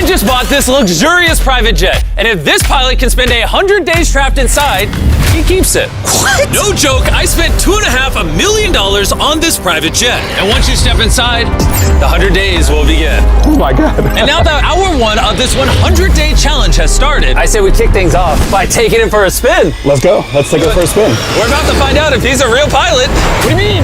We've just bought this luxurious private jet, and if this pilot can spend 100 days trapped inside, he keeps it. What? No joke, I spent $2.5 million on this private jet. And once you step inside, the 100 days will begin. Oh my God. And now that hour one of this 100-day challenge has started, I say we kick things off by taking him for a spin. Let's go. Let's take it for a spin. We're about to find out if he's a real pilot. What do you mean?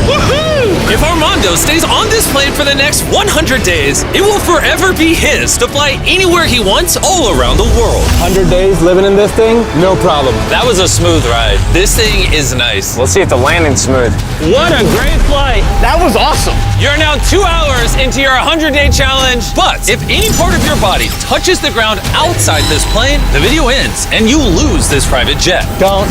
Woohoo! If Armando stays on this plane for the next 100 days, it will forever be his to fly anywhere he wants all around the world. 100 days living in this thing, no problem. That was a smooth ride. This thing is nice. We'll see if the landing's smooth. What a great flight. That was awesome. You're now 2 hours into your 100-day challenge, but if any part of your body touches the ground outside this plane, the video ends and you lose this private jet. Don't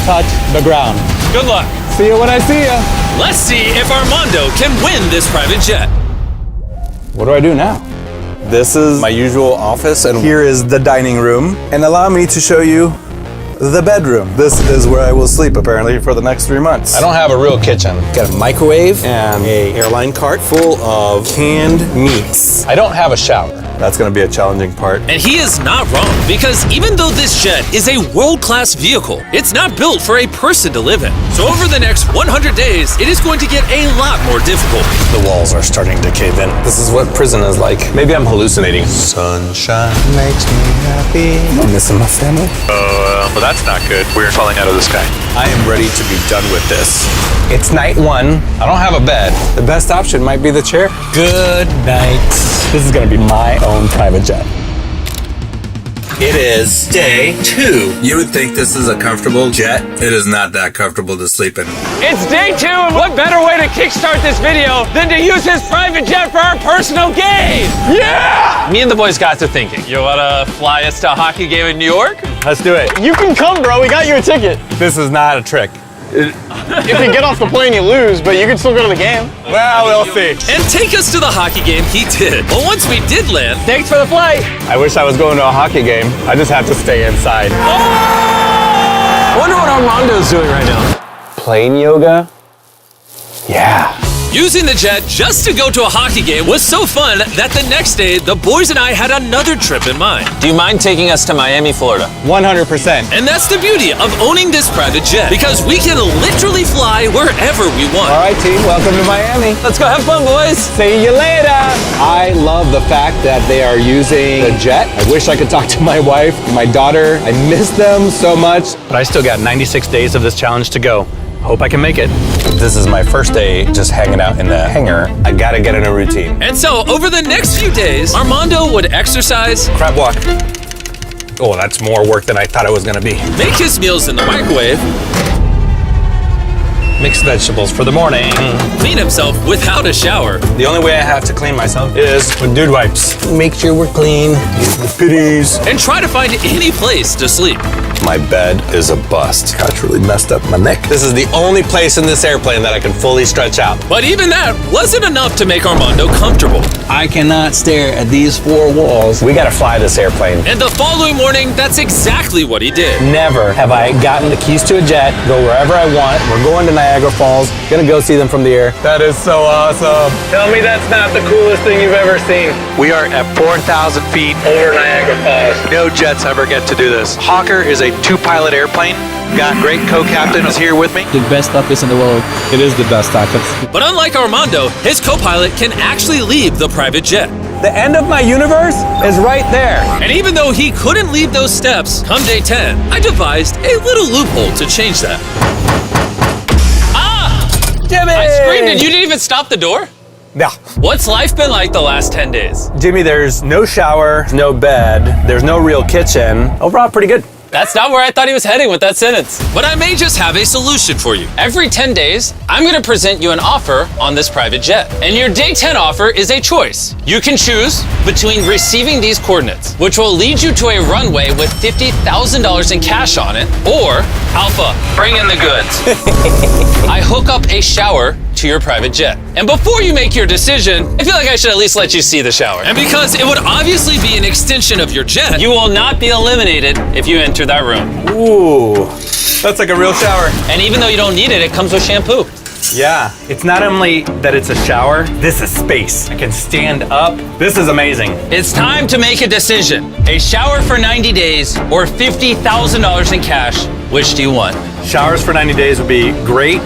touch the ground. Good luck. See you when I see you. Let's see if Armando can win this private jet. What do I do now? This is my usual office, and here is the dining room. And allow me to show you the bedroom. This is where I will sleep, apparently, for the next 3 months. I don't have a real kitchen. Got a microwave and a airline cart full of canned meats. I don't have a shower. That's gonna be a challenging part. And he is not wrong, because even though this jet is a world-class vehicle, it's not built for a person to live in. So over the next 100 days, it is going to get a lot more difficult. The walls are starting to cave in. This is what prison is like. Maybe I'm hallucinating. Sunshine makes me happy. I'm missing my family. Well, that's not good. We're falling out of the sky. I am ready to be done with this. It's night one. I don't have a bed. The best option might be the chair. Good night. This is gonna be my own private jet. It is day 2. You would think this is a comfortable jet. It is not that comfortable to sleep in. It's day 2, and what better way to kickstart this video than to use his private jet for our personal game? Yeah! Me and the boys got to thinking. You wanna fly us to a hockey game in New York? Let's do it. You can come, bro. We got you a ticket. This is not a trick. If you get off the plane, you lose, but you can still go to the game. Well, we'll see. And take us to the hockey game he did. But once we did land, Thanks for the flight. I wish I was going to a hockey game. I just have to stay inside. I wonder what Armando's doing right now. Plane yoga? Yeah. using the jet just to go to a hockey game was so fun that the next day, the boys and I had another trip in mind. Do you mind taking us to Miami, Florida? 100%. And that's the beauty of owning this private jet, because we can literally fly wherever we want. All right, team, welcome to Miami. Let's go have fun, boys. See you later. I love the fact that they are using the jet. I wish I could talk to my wife, my daughter. I miss them so much. But I still got 96 days of this challenge to go. Hope I can make it. This is my first day just hanging out in the hangar. I gotta get in a routine. And so, over the next few days, Armando would exercise, Crab walk. Oh, that's more work than I thought it was gonna be. make his meals in the microwave, Mixed vegetables for the morning. clean himself without a shower, The only way I have to clean myself is with dude wipes. Make sure we're clean. Use the pitties. and try to find any place to sleep. My bed is a bust. Couch really messed up my neck. This is the only place in this airplane that I can fully stretch out. But even that wasn't enough to make Armando comfortable. I cannot stare at these four walls. We gotta fly this airplane. And the following morning, that's exactly what he did. Never have I gotten the keys to a jet, go wherever I want. We're going to Niagara Falls, gonna go see them from the air. That is so awesome. Tell me that's not the coolest thing you've ever seen. We are at 4,000 feet over Niagara Falls. No jets ever get to do this. Hawker is a two-pilot airplane. Got great co-captain is here with me. The best tacos in the world. It is the best tacos. But unlike Armando, his co-pilot can actually leave the private jet. The end of my universe is right there. And even though he couldn't leave those steps come day 10, I devised a little loophole to change that. Ah! Jimmy! I screamed and you didn't even stop the door? Yeah. What's life been like the last 10 days? Jimmy, there's no shower, no bed, there's no real kitchen. Overall, pretty good. That's not where I thought he was heading with that sentence. But I may just have a solution for you. Every 10 days, I'm gonna present you an offer on this private jet. And your day 10 offer is a choice. You can choose between receiving these coordinates, which will lead you to a runway with $50,000 in cash on it, or Alpha, bring in the goods. I hook up a shower to your private jet. And before you make your decision, I feel like I should at least let you see the shower. And because it would obviously be an extension of your jet, you will not be eliminated if you enter that room. Ooh, that's like a real shower. And even though you don't need it, it comes with shampoo. Yeah, it's not only that it's a shower, this is space. I can stand up. This is amazing. It's time to make a decision. A shower for 90 days or $50,000 in cash. Which do you want? Showers for 90 days would be great.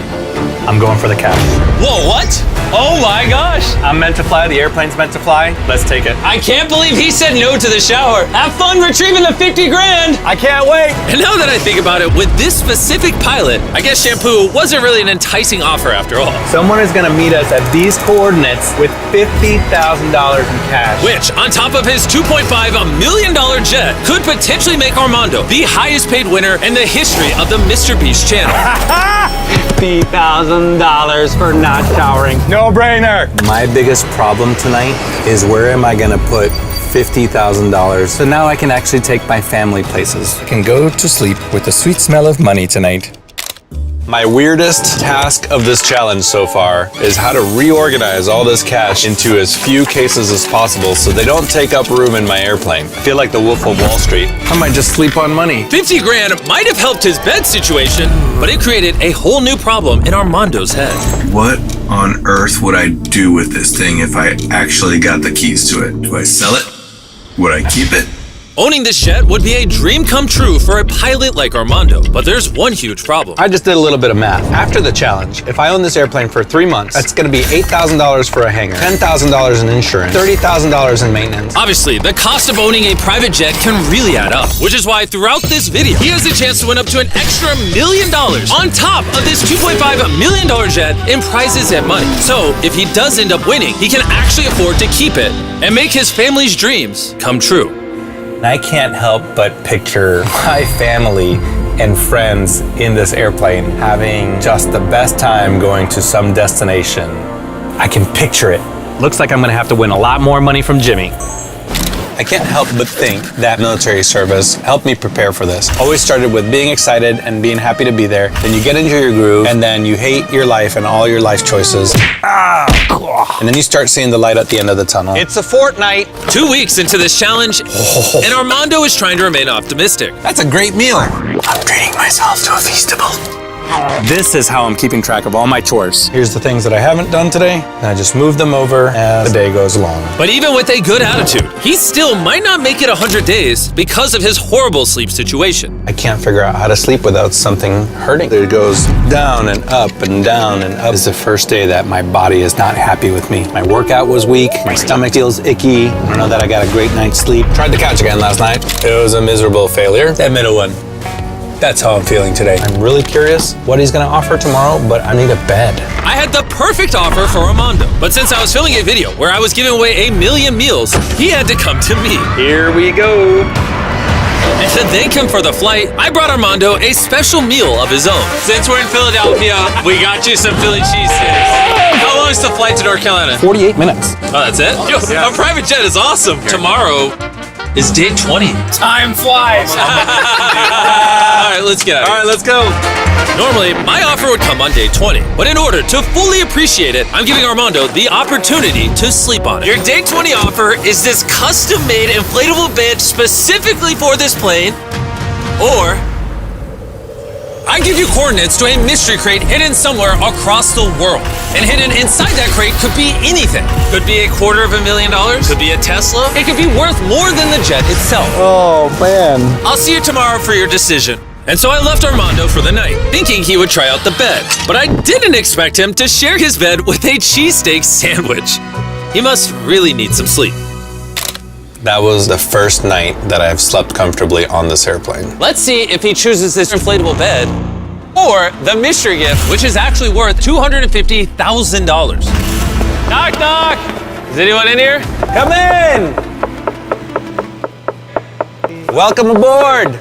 I'm going for the cash. Whoa, what? Oh my gosh. I'm meant to fly, the airplane's meant to fly. Let's take it. I can't believe he said no to the shower. Have fun retrieving the 50 grand. I can't wait. And now that I think about it, with this specific pilot, I guess shampoo wasn't really an enticing offer after all. Someone is gonna meet us at these coordinates with $50,000 in cash. Which, on top of his $2.5 million jet, could potentially make Armando the highest paid winner in the history of the MrBeast channel. $50,000 for not showering. No brainer. My biggest problem tonight is where am I gonna put $50,000 so now I can actually take my family places. I can go to sleep with the sweet smell of money tonight. My weirdest task of this challenge so far is how to reorganize all this cash into as few cases as possible so they don't take up room in my airplane. I feel like the Wolf of Wall Street. I might just sleep on money. 50 grand might have helped his bed situation, but it created a whole new problem in Armando's head. What on earth would I do with this thing if I actually got the keys to it? Do I sell it? Would I keep it? Owning this jet would be a dream come true for a pilot like Armando, but there's one huge problem. I just did a little bit of math. After the challenge, if I own this airplane for 3 months, that's gonna be $8,000 for a hangar, $10,000 in insurance, $30,000 in maintenance. Obviously, the cost of owning a private jet can really add up, which is why throughout this video, he has a chance to win up to an extra $1 million on top of this $2.5 million jet in prizes and money. So if he does end up winning, he can actually afford to keep it and make his family's dreams come true. I can't help but picture my family and friends in this airplane having just the best time going to some destination. I can picture it. Looks like I'm gonna have to win a lot more money from Jimmy. I can't help but think that military service helped me prepare for this. Always started with being excited and being happy to be there. Then you get into your groove and then you hate your life and all your life choices. And then you start seeing the light at the end of the tunnel. It's a fortnight. 2 weeks into this challenge, and Armando is trying to remain optimistic. That's a great meal. I'm treating myself to a Feastable. This is how I'm keeping track of all my chores. Here's the things that I haven't done today, and I just move them over as the day goes along. But even with a good attitude, he still might not make it 100 days because of his horrible sleep situation. I can't figure out how to sleep without something hurting. It goes down and up and down and up. It's the first day that my body is not happy with me. My workout was weak, my stomach feels icky. I don't know that I got a great night's sleep. Tried the couch again last night. It was a miserable failure. That middle one. That's how I'm feeling today. I'm really curious what he's gonna offer tomorrow, but I need a bed. I had the perfect offer for Armando, but since I was filming a video where I was giving away 1 million meals, he had to come to me. Here we go. And to thank him for the flight, I brought Armando a special meal of his own. Since we're in Philadelphia, we got you some Philly cheesesteaks. How long is the flight to North Carolina? 48 minutes. Oh, that's it? Yo, a private jet is awesome. Tomorrow is day 20. Time flies. All right, let's get out of here. All right, let's go. Normally, my offer would come on day 20, but in order to fully appreciate it, I'm giving Armando the opportunity to sleep on it. Your day 20 offer is this custom-made inflatable bed specifically for this plane, or I give you coordinates to a mystery crate hidden somewhere across the world. And hidden inside that crate could be anything. Could be $250,000, could be a Tesla, it could be worth more than the jet itself. Oh, man. I'll see you tomorrow for your decision. And so I left Armando for the night, thinking he would try out the bed. But I didn't expect him to share his bed with a cheesesteak sandwich. He must really need some sleep. That was the first night that I've slept comfortably on this airplane. Let's see if he chooses this inflatable bed or the mystery gift, which is actually worth $250,000. Knock, knock. Is anyone in here? Come in. Welcome aboard.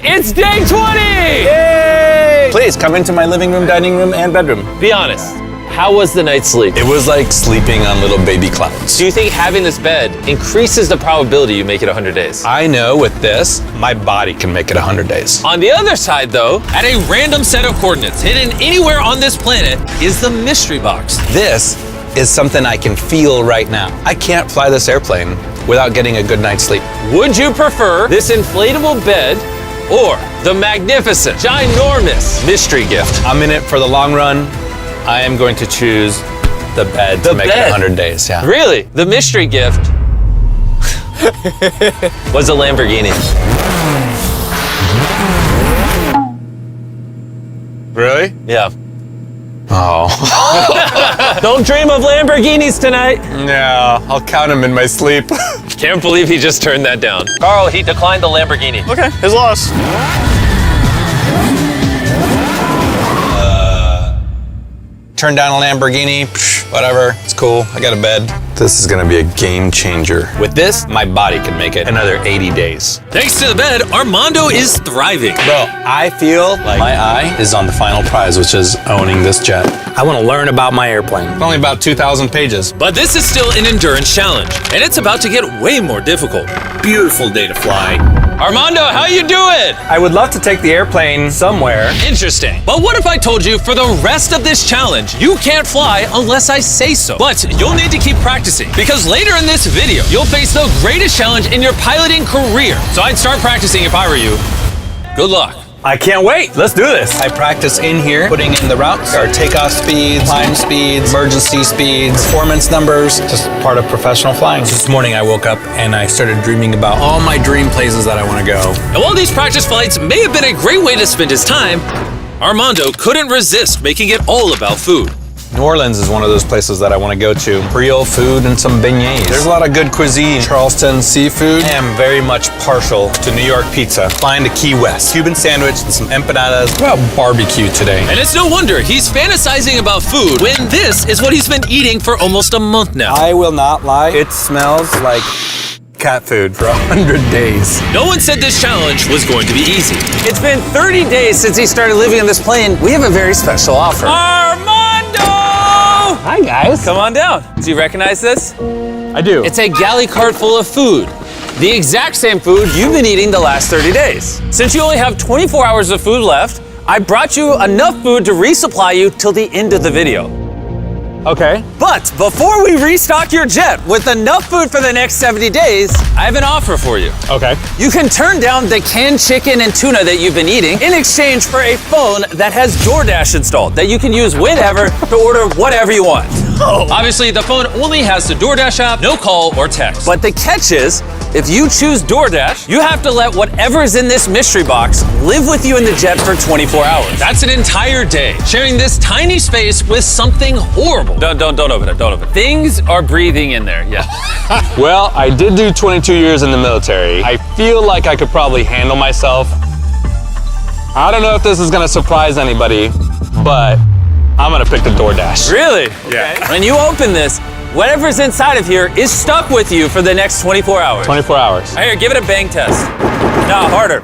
It's day 20! Yay! Please come into my living room, dining room, and bedroom. Be honest, how was the night's sleep? It was like sleeping on little baby clouds. Do you think having this bed increases the probability you make it 100 days? I know with this, my body can make it 100 days. On the other side though, at a random set of coordinates hidden anywhere on this planet is the mystery box. This is something I can feel right now. I can't fly this airplane without getting a good night's sleep. Would you prefer this inflatable bed or the magnificent, ginormous mystery gift. I'm in it for the long run. I am going to choose the bed to make it 100 days. Yeah. Really? The mystery gift was a Lamborghini. Really? Yeah. Oh. Don't dream of Lamborghinis tonight. Yeah, I'll count them in my sleep. Can't believe he just turned that down. Carl, he declined the Lamborghini. Okay, his loss. Turn down a Lamborghini, psh, whatever, it's cool, I got a bed. This is gonna be a game changer. With this, my body can make it another 80 days. Thanks to the bed, Armando is thriving. Bro, I feel like my eye is on the final prize, which is owning this jet. I wanna learn about my airplane. It's only about 2,000 pages. But this is still an endurance challenge, and it's about to get way more difficult. Beautiful day to fly. Armando, how you doing? I would love to take the airplane somewhere. Interesting. But what if I told you for the rest of this challenge, you can't fly unless I say so? But you'll need to keep practicing, because later in this video, you'll face the greatest challenge in your piloting career. So I'd start practicing if I were you. Good luck. I can't wait. Let's do this. I practice in here, putting in the routes, our takeoff speeds, climb speeds, emergency speeds, performance numbers, just part of professional flying. This morning I woke up and I started dreaming about all my dream places that I want to go. And while these practice flights may have been a great way to spend his time, Armando couldn't resist making it all about food. New Orleans is one of those places that I want to go to. Creole food and some beignets. There's a lot of good cuisine. Charleston seafood. I am very much partial to New York pizza. Flying to Key West. Cuban sandwich and some empanadas. What about barbecue today? And it's no wonder he's fantasizing about food when this is what he's been eating for almost a month now. I will not lie. It smells like cat food for 100 days. No one said this challenge was going to be easy. It's been 30 days since he started living on this plane. We have a very special offer. Armando! Hi, guys. Come on down. Do you recognize this? I do. It's a galley cart full of food. The exact same food you've been eating the last 30 days. Since you only have 24 hours of food left, I brought you enough food to resupply you till the end of the video. Okay. But before we restock your jet with enough food for the next 70 days, I have an offer for you. Okay. You can turn down the canned chicken and tuna that you've been eating in exchange for a phone that has DoorDash installed that you can use whenever to order whatever you want. Obviously, the phone only has the DoorDash app, no call or text. But the catch is, if you choose DoorDash, you have to let whatever's in this mystery box live with you in the jet for 24 hours. That's an entire day, sharing this tiny space with something horrible. Don't open it, don't open it. Things are breathing in there, yeah. Well, I did do 22 years in the military. I feel like I could probably handle myself. I don't know if this is gonna surprise anybody, but I'm gonna pick the DoorDash. Really? Yeah. When you open this, whatever's inside of here is stuck with you for the next 24 hours. 24 hours. Here, give it a bang test. No, harder.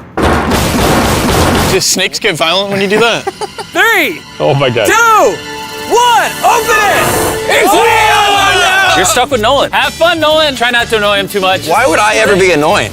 Do snakes get violent when you do that? 3, Oh my God. 2, 1, open it! It's real! You're stuck with Nolan. Have fun, Nolan. Try not to annoy him too much. Why would I ever be annoying?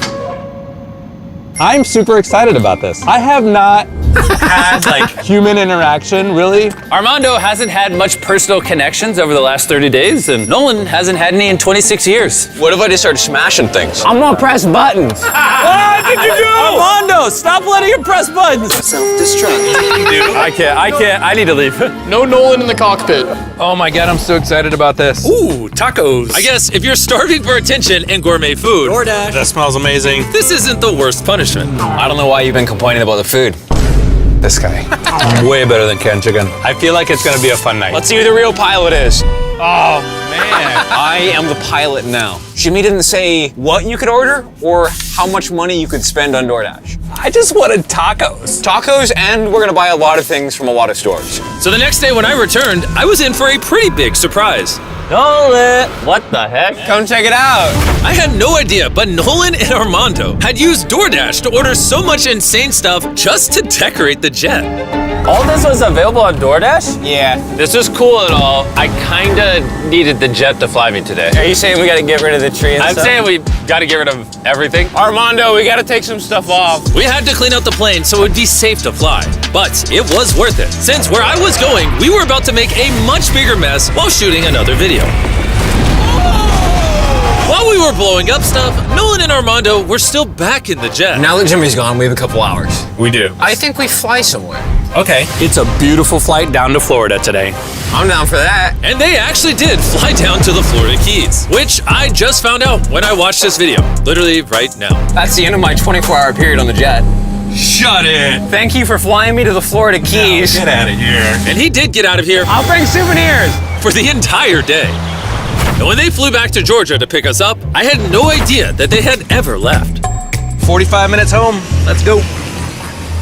I'm super excited about this. I have not had like human interaction, really. Armando hasn't had much personal connections over the last 30 days, and Nolan hasn't had any in 26 years. What if I just started smashing things? I'm gonna press buttons. What did you do? Armando, stop letting him press buttons. Self-destruct. I can't. I need to leave. No Nolan in the cockpit. Oh my God, I'm so excited about this. Ooh, tacos. I guess if you're starving for attention and gourmet food, DoorDash. That smells amazing. this isn't the worst punishment. I don't know why you've been complaining about the food. This guy. Way better than canned chicken. I feel like it's gonna be a fun night. Let's see who the real pilot is. Oh man. I am the pilot now. Jimmy didn't say what you could order or how much money you could spend on DoorDash. I just wanted tacos. Tacos, and we're gonna buy a lot of things from a lot of stores. So the next day when I returned, I was in for a pretty big surprise. Nolan! What the heck? Come check it out. I had no idea, but Nolan and Armando had used DoorDash to order so much insane stuff just to decorate the jet. All this was available on DoorDash? Yeah. This is cool and all. I kinda needed the jet to fly me today. Are you saying we gotta get rid of the tree and I'm stuff? saying we gotta get rid of everything. Armando, we gotta take some stuff off. We had to clean out the plane so it would be safe to fly, but it was worth it. Since where I was going, we were about to make a much bigger mess while shooting another video. While we were blowing up stuff, Nolan and Armando were still back in the jet. Now that Jimmy's gone, we have a couple hours. We do. I think we fly somewhere. Okay. It's a beautiful flight down to Florida today. I'm down for that. And they actually did fly down to the Florida Keys, which I just found out when I watched this video, literally right now. That's the end of my 24-hour period on the jet. Shut it! Thank you for flying me to the Florida Keys. Get out of here. And he did get out of here I'll bring souvenirs. for the entire day. And when they flew back to Georgia to pick us up, I had no idea that they had ever left. 45 minutes home. Let's go.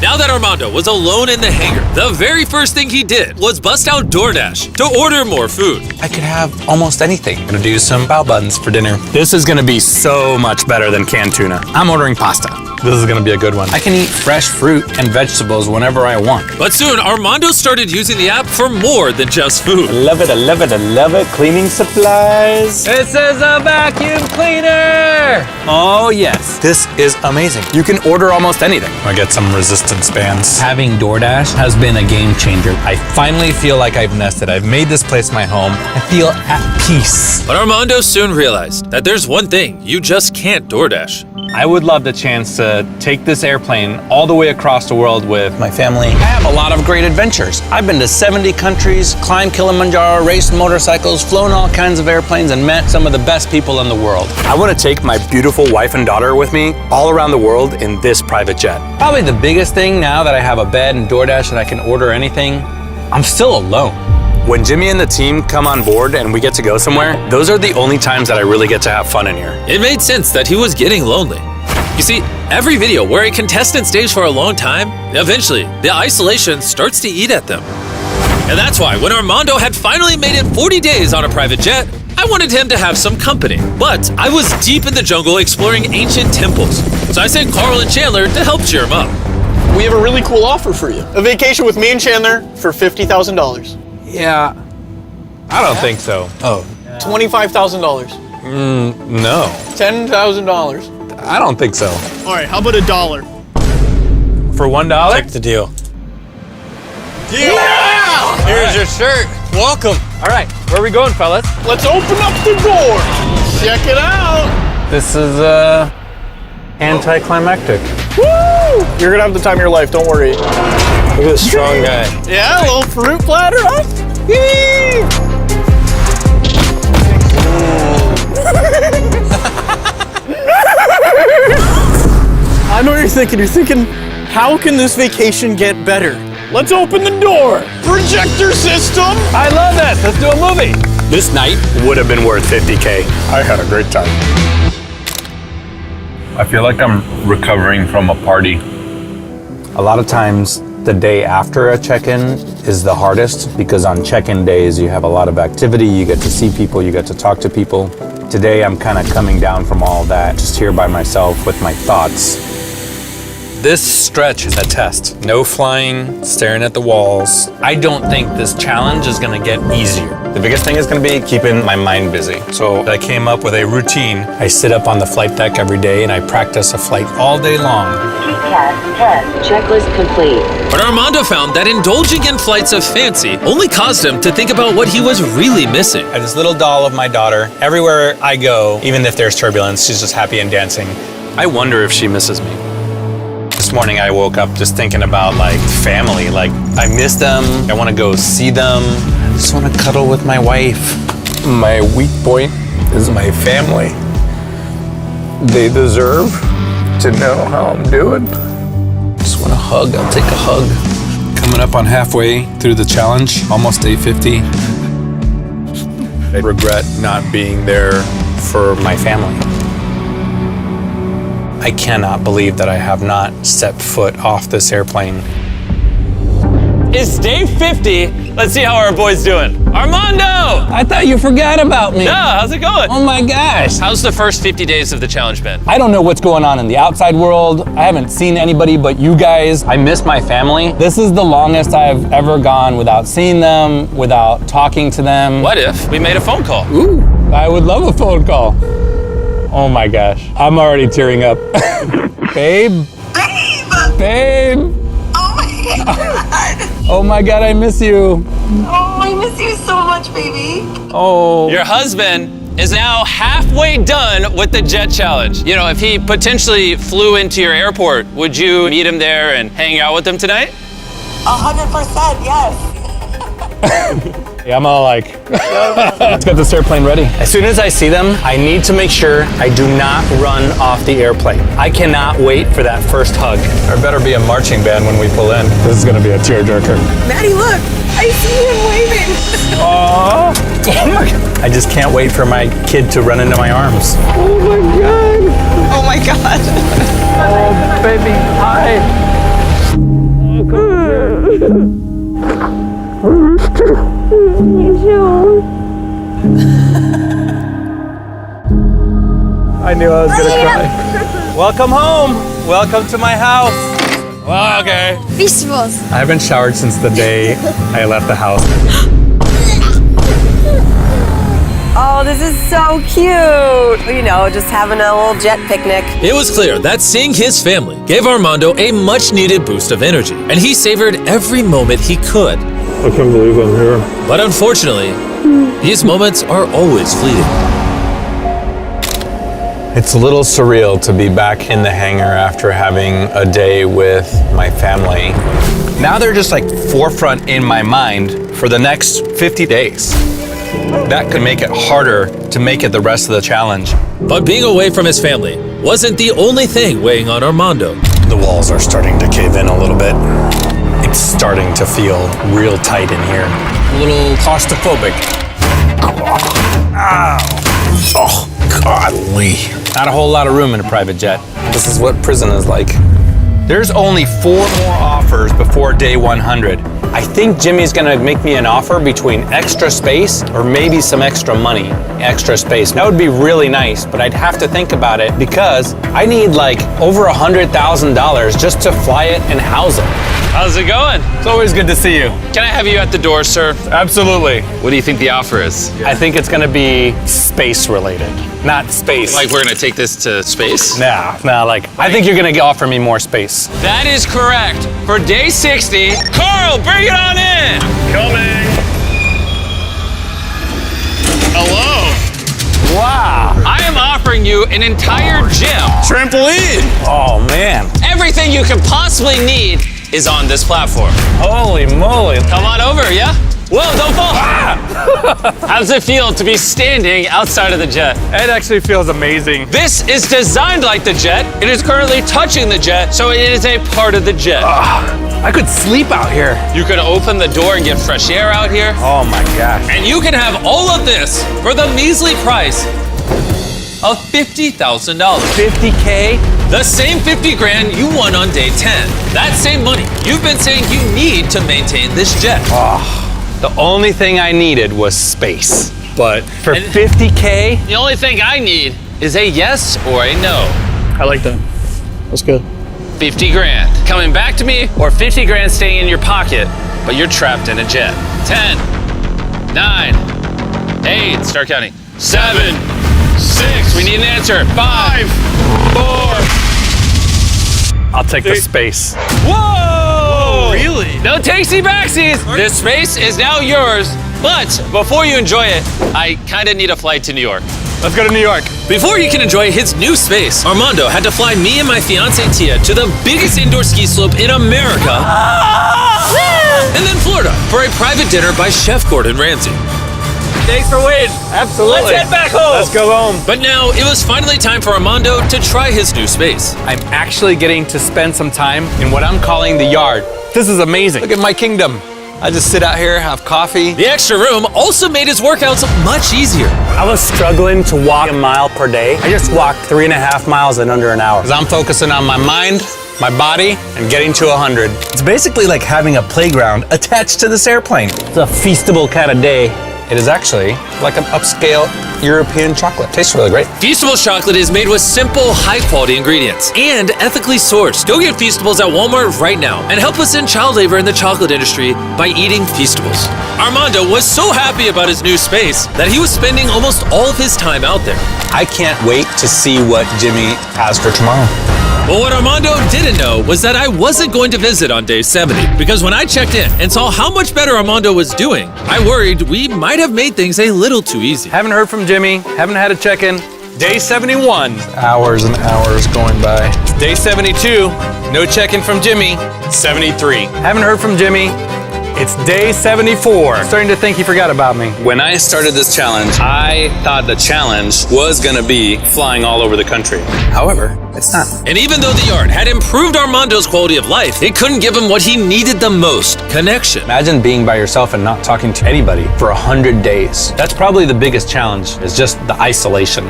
Now that Armando was alone in the hangar, the very first thing he did was bust out DoorDash to order more food. I could have almost anything. I'm gonna do some bao buns for dinner. This is gonna be so much better than canned tuna. I'm ordering pasta. This is gonna be a good one. I can eat fresh fruit and vegetables whenever I want. But soon, Armando started using the app for more than just food. Love it, I love it, I love it. Cleaning supplies. This is a vacuum cleaner. Oh yes, this is amazing. You can order almost anything. I get some resistance bands. Having DoorDash has been a game changer. I finally feel like I've nested. I've made this place my home. I feel at peace. But Armando soon realized that there's one thing you just can't DoorDash. I would love the chance to take this airplane all the way across the world with my family. I have a lot of great adventures. I've been to 70 countries, climbed Kilimanjaro, raced motorcycles, flown all kinds of airplanes, and met some of the best people in the world. I want to take my beautiful wife and daughter with me all around the world in this private jet. Probably the biggest thing now that I have a bed and DoorDash and I can order anything, I'm still alone. When Jimmy and the team come on board and we get to go somewhere, those are the only times that I really get to have fun in here. It made sense that he was getting lonely. You see, every video where a contestant stays for a long time, eventually the isolation starts to eat at them. And that's why when Armando had finally made it 40 days on a private jet, I wanted him to have some company. But I was deep in the jungle exploring ancient temples, so I sent Carl and Chandler to help cheer him up. We have a really cool offer for you. A vacation with me and Chandler for $50,000. Yeah, I don't think so. Oh, $25,000. no, $10,000. I don't think so. All right, how about $1? For $1? Take the deal. Yeah! Here's your shirt. Welcome. All right, where are we going, fellas? Let's open up the door. Check it out. This is anticlimactic. Woo! You're gonna have the time of your life. Don't worry. Look at this strong guy. Yeah, a little fruit platter, huh? Yee! I know what you're thinking. You're thinking, how can this vacation get better? Let's open the door. Projector system. I love this. Let's do a movie. This night would have been worth $50K. I had a great time. I feel like I'm recovering from a party. A lot of times, the day after a check-in is the hardest because on check-in days, you have a lot of activity. You get to see people, you get to talk to people. Today, I'm kind of coming down from all that, just here by myself with my thoughts. This stretch is a test. No flying, staring at the walls. I don't think this challenge is gonna get easier. The biggest thing is gonna be keeping my mind busy. So I came up with a routine. I sit up on the flight deck every day and I practice a flight all day long. TCAS test checklist complete. But Armando found that indulging in flights of fancy only caused him to think about what he was really missing. I have this little doll of my daughter. Everywhere I go, even if there's turbulence, she's just happy and dancing. I wonder if she misses me. This morning I woke up just thinking about like family. Like I miss them. I want to go see them. I just want to cuddle with my wife. My weak point is my family. They deserve to know how I'm doing. Just want a hug. I'll take a hug. Coming up on halfway through the challenge, almost day 50. I regret not being there for my family. I cannot believe that I have not stepped foot off this airplane. It's day 50. Let's see how our boy's doing. Armando! I thought you forgot about me. Yeah, how's it going? Oh my gosh. How's the first 50 days of the challenge been? I don't know what's going on in the outside world. I haven't seen anybody but you guys. I miss my family. This is the longest I've ever gone without seeing them, without talking to them. What if we made a phone call? Ooh, I would love a phone call. Oh my gosh, I'm already tearing up. Babe? Babe! Oh my God! Oh my God, I miss you. Oh, I miss you so much, baby. Oh. Your husband is now halfway done with the jet challenge. You know, if he potentially flew into your airport, would you meet him there and hang out with him tonight? 100%, yes. Yeah, I'm all like, let's get this airplane ready. As soon as I see them, I need to make sure I do not run off the airplane. I cannot wait for that first hug. There better be a marching band when we pull in. This is gonna be a tearjerker. Maddie, look. I see him waving. Oh my God. I just can't wait for my kid to run into my arms. Oh my God. Oh, baby, hi. I knew I was gonna cry. Welcome home. Welcome to my house. Well, okay. Vegetables. I haven't showered since the day I left the house. Oh, this is so cute. You know, just having a little jet picnic. It was clear that seeing his family gave Armando a much-needed boost of energy, and he savored every moment he could. I can't believe I'm here. But unfortunately, these moments are always fleeting. It's a little surreal to be back in the hangar after having a day with my family. Now they're just like forefront in my mind for the next 50 days. That could make it harder to make it the rest of the challenge. But being away from his family wasn't the only thing weighing on Armando. The walls are starting to cave in a little bit. It's starting to feel real tight in here. A little claustrophobic. Ow. Oh, godly. Not a whole lot of room in a private jet. This is what prison is like. There's only 4 more offers before day 100. I think Jimmy's gonna make me an offer between extra space or maybe some extra money. Extra space. That would be really nice, but I'd have to think about it because I need like over $100,000 just to fly it and house it. How's it going? It's always good to see you. Can I have you at the door, sir? Absolutely. What do you think the offer is? I think it's gonna be space related, not space. Like we're gonna take this to space? Nah, like I think you're gonna offer me more space. That is correct. For day 60, Carl, bring it on in. Coming. Hello. Wow. I am offering you an entire gym. Trampoline. Oh man. Everything you could possibly need is on this platform. Holy moly. Come on over, yeah? Whoa, don't fall. How does it feel to be standing outside of the jet? It actually feels amazing. This is designed like the jet. It is currently touching the jet, so it is a part of the jet. I could sleep out here. You can open the door and get fresh air out here. Oh my gosh. And you can have all of this for the measly price of $50,000. 50K? The same 50 grand you won on day 10. That same money you've been saying you need to maintain this jet. The only thing I needed was space. But for 50K? The only thing I need is a yes or a no. I like that. That's good. 50 grand coming back to me or 50 grand staying in your pocket, but you're trapped in a jet. 10, 9, 8, start counting. 7, 6, we need an answer. 5, 4. I'll take the space. Whoa! Really? No takesy backsies. This space is now yours, but before you enjoy it, I kind of need a flight to New York. Let's go to New York. Before he can enjoy his new space, Armando had to fly me and my fiance Tia to the biggest indoor ski slope in America, and then Florida for a private dinner by Chef Gordon Ramsay. Thanks for waiting. Absolutely. Let's head back home. Let's go home. But now it was finally time for Armando to try his new space. I'm actually getting to spend some time in what I'm calling the yard. This is amazing. Look at my kingdom. I just sit out here, have coffee. The extra room also made his workouts much easier. I was struggling to walk a mile per day. I just walked 3.5 miles in under an hour. Because I'm focusing on my mind, my body, and getting to 100. It's basically like having a playground attached to this airplane. It's a feastable kind of day. It is actually like an upscale European chocolate. Tastes really great. Feastables chocolate is made with simple, high-quality ingredients and ethically sourced. Go get Feastables at Walmart right now and help us end child labor in the chocolate industry by eating Feastables. Armando was so happy about his new space that he was spending almost all of his time out there. I can't wait to see what Jimmy has for tomorrow. But what Armando didn't know was that I wasn't going to visit on day 70, because when I checked in and saw how much better Armando was doing, I worried we might have made things a little too easy. Haven't heard from Jimmy. Haven't had a check-in. Day 71. Hours and hours going by. Day 72. No check-in from Jimmy. 73. Haven't heard from Jimmy. It's day 74. Starting to think he forgot about me. When I started this challenge, I thought the challenge was gonna be flying all over the country. However, it's not. And even though the yard had improved Armando's quality of life, it couldn't give him what he needed the most, connection. Imagine being by yourself and not talking to anybody for 100 days. That's probably the biggest challenge, is just the isolation.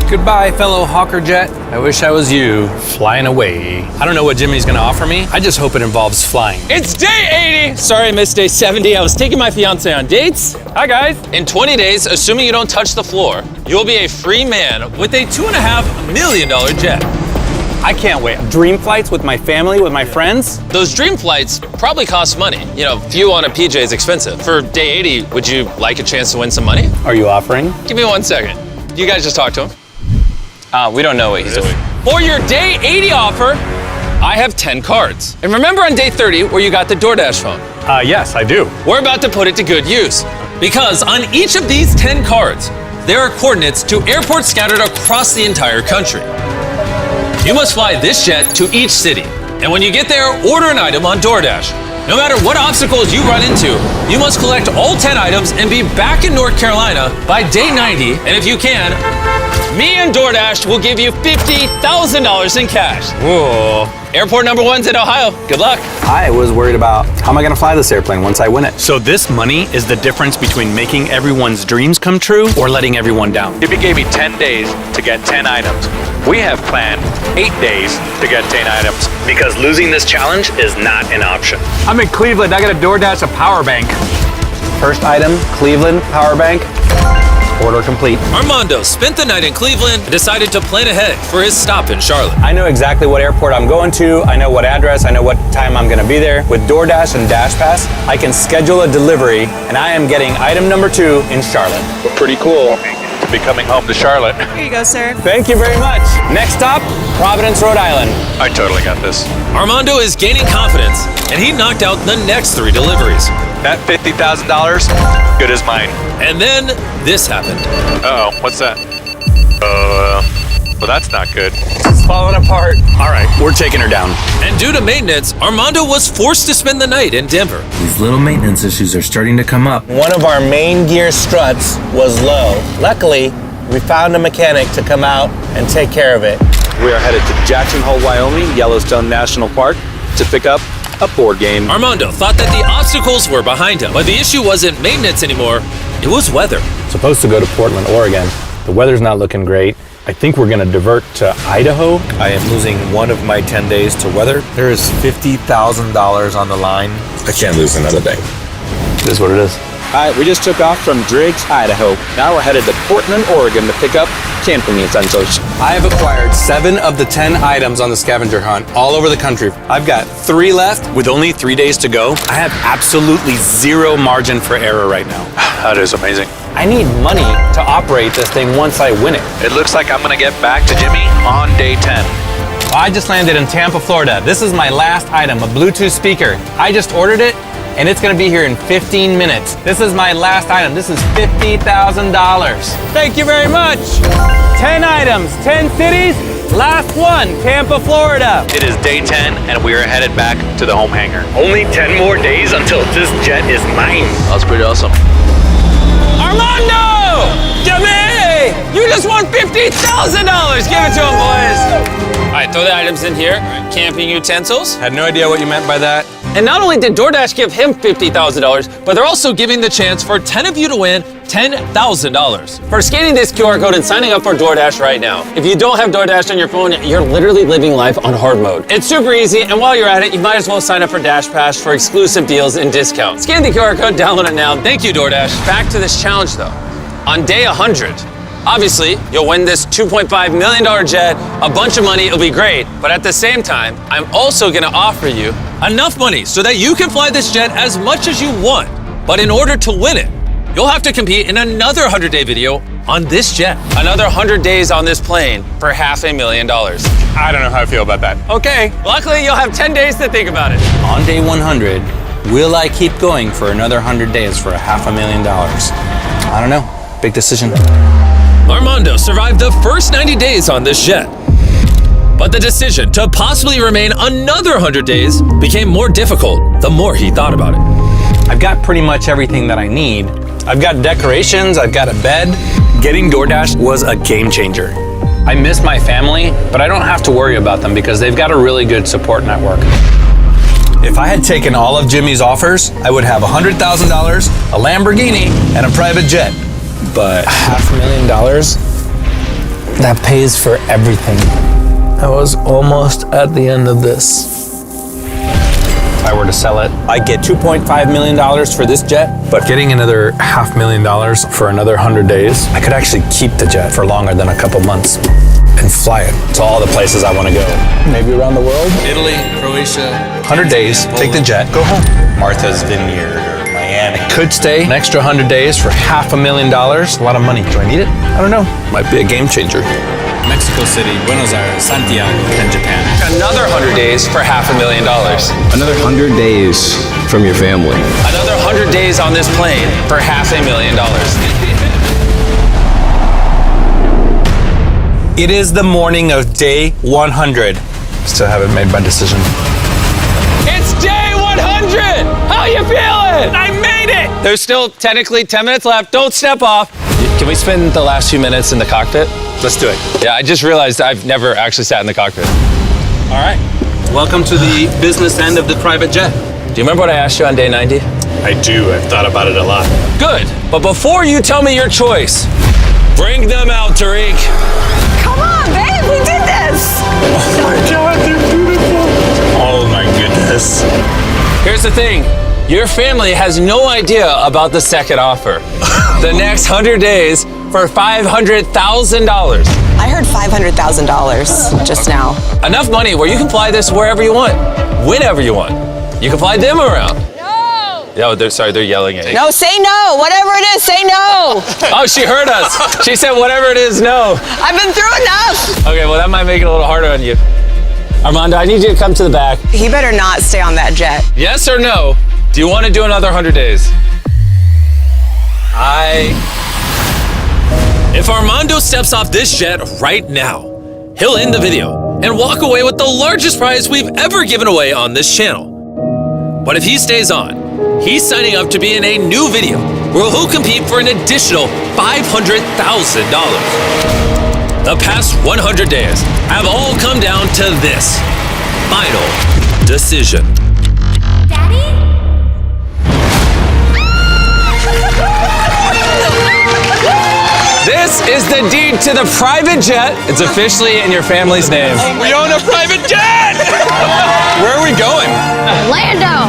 Goodbye, fellow Hawker Jet. I wish I was you, flying away. I don't know what Jimmy's gonna offer me. I just hope it involves flying. It's day 80! Sorry I missed day 70. I was taking my fiance on dates. Hi guys. In 20 days, assuming you don't touch the floor, you'll be a free man with a $2.5 million jet. I can't wait. Dream flights with my family, with my friends. Those dream flights probably cost money. You know, fuel on a PJ is expensive. For day 80, would you like a chance to win some money? Are you offering? Give me 1 second. You guys just talk to him. We don't know what he's doing. For your day 80 offer, I have 10 cards. And remember on day 30 where you got the DoorDash phone? Yes, I do. We're about to put it to good use. Because on each of these 10 cards, there are coordinates to airports scattered across the entire country. You must fly this jet to each city. And when you get there, order an item on DoorDash. No matter what obstacles you run into, you must collect all 10 items and be back in North Carolina by day 90. And if you can, me and DoorDash will give you $50,000 in cash. Whoa. Airport number 1's in Ohio. Good luck. I was worried about how am I gonna fly this airplane once I win it. So this money is the difference between making everyone's dreams come true or letting everyone down. If you gave me 10 days to get 10 items, we have planned 8 days to get 10 items. Because losing this challenge is not an option. I'm in Cleveland, I gotta DoorDash a power bank. First item, Cleveland power bank. Order complete. Armando spent the night in Cleveland and decided to plan ahead for his stop in Charlotte. I know exactly what airport I'm going to. I know what address. I know what time I'm gonna be there. With DoorDash and DashPass, I can schedule a delivery and I am getting item number 2 in Charlotte. Pretty cool to be coming home to Charlotte. Here you go, sir. Thank you very much. Next stop, Providence, Rhode Island. I totally got this. Armando is gaining confidence and he knocked out the next 3 deliveries. That $50,000, good as mine. And then this happened. Uh-oh, what's that? Well, that's not good. It's falling apart. All right, we're taking her down. And due to maintenance, Armando was forced to spend the night in Denver. These little maintenance issues are starting to come up. One of our main gear struts was low. Luckily, we found a mechanic to come out and take care of it. We are headed to Jackson Hole, Wyoming, Yellowstone National Park to pick up a board game. Armando thought that the obstacles were behind him, but the issue wasn't maintenance anymore, it was weather. Supposed to go to Portland, Oregon. The weather's not looking great. I think we're gonna divert to Idaho. I am losing one of my 10 days to weather. There is $50,000 on the line. I can't lose another day. It is what it is. All right, we just took off from Driggs, Idaho. Now we're headed to Portland, Oregon to pick up camping utensils. I have acquired 7 of the 10 items on the scavenger hunt all over the country. I've got 3 left with only 3 days to go. I have absolutely 0 margin for error right now. That is amazing. I need money to operate this thing once I win it. It looks like I'm gonna get back to Jimmy on day 10. I just landed in Tampa, Florida. This is my last item, a Bluetooth speaker. I just ordered it and it's gonna be here in 15 minutes. This is my last item. This is $50,000. Thank you very much. 10 items, 10 cities, last one, Tampa, Florida. It is day 10 and we are headed back to the home hangar. Only 10 more days until this jet is mine. That's pretty awesome. Armando! Jimmy! You just won $50,000! Give it to him, boys! All right, throw the items in here. Camping utensils. Had no idea what you meant by that. And not only did DoorDash give him $50,000, but they're also giving the chance for 10 of you to win $10,000 for scanning this QR code and signing up for DoorDash right now. If you don't have DoorDash on your phone, you're literally living life on hard mode. It's super easy, and while you're at it, you might as well sign up for DashPass for exclusive deals and discounts. Scan the QR code, download it now. Thank you, DoorDash. Back to this challenge, though. On day 100, obviously, you'll win this $2.5 million jet, a bunch of money, it'll be great. But at the same time, I'm also gonna offer you enough money so that you can fly this jet as much as you want. But in order to win it, you'll have to compete in another 100-day video on this jet. Another 100 days on this plane for $500,000. I don't know how I feel about that. Okay, luckily you'll have 10 days to think about it. On day 100, will I keep going for another 100 days for $500,000? I don't know. Big decision. Armando survived the first 90 days on this jet. But the decision to possibly remain another 100 days became more difficult the more he thought about it. I've got pretty much everything that I need. I've got decorations, I've got a bed. Getting DoorDash was a game changer. I miss my family, but I don't have to worry about them because they've got a really good support network. If I had taken all of Jimmy's offers, I would have $100,000, a Lamborghini, and a private jet. But $500,000, that pays for everything. I was almost at the end of this. If I were to sell it, I'd get $2.5 million for this jet, but getting another $500,000 for another 100 days, I could actually keep the jet for longer than a couple months and fly it to all the places I want to go. Maybe around the world. Italy, Croatia. 100 days, take the jet, go home. Martha's Vineyard or Miami. Could stay an extra 100 days for $500,000. A lot of money. Do I need it? I don't know. Might be a game changer. Mexico City, Buenos Aires, Santiago, and Japan. Another 100 days for $500,000. Another 100 days from your family. Another 100 days on this plane for $500,000. It is the morning of day 100. Still haven't made my decision. It's day 100! How you feeling? I made it! There's still technically 10 minutes left. Don't step off. Can we spend the last few minutes in the cockpit? Let's do it. Yeah, I just realized I've never actually sat in the cockpit. All right. Welcome to the business end of the private jet. Do you remember what I asked you on day 90? I do. I've thought about it a lot. Good. But before you tell me your choice, bring them out, Tariq. Come on, babe, we did this. Oh my God, they're beautiful. Oh my goodness. Here's the thing. Your family has no idea about the second offer. The next 100 days for $500,000. I heard $500,000 just now. Enough money where you can fly this wherever you want, whenever you want. You can fly them around. No, they're yelling at you. No, say no. Whatever it is, say no. Oh, she heard us. She said, whatever it is, no. I've been through enough. Okay, well, that might make it a little harder on you. Armando, I need you to come to the back. He better not stay on that jet. Yes or no? Do you want to do another 100 days? If Armando steps off this jet right now, he'll end the video and walk away with the largest prize we've ever given away on this channel. But if he stays on, he's signing up to be in a new video where he'll compete for an additional $500,000. The past 100 days have all come down to this final decision. This is the deed to the private jet. It's officially in your family's name. We own a private jet! Where are we going? Orlando!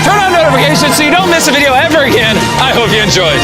Turn on notifications so you don't miss a video ever again. I hope you enjoyed.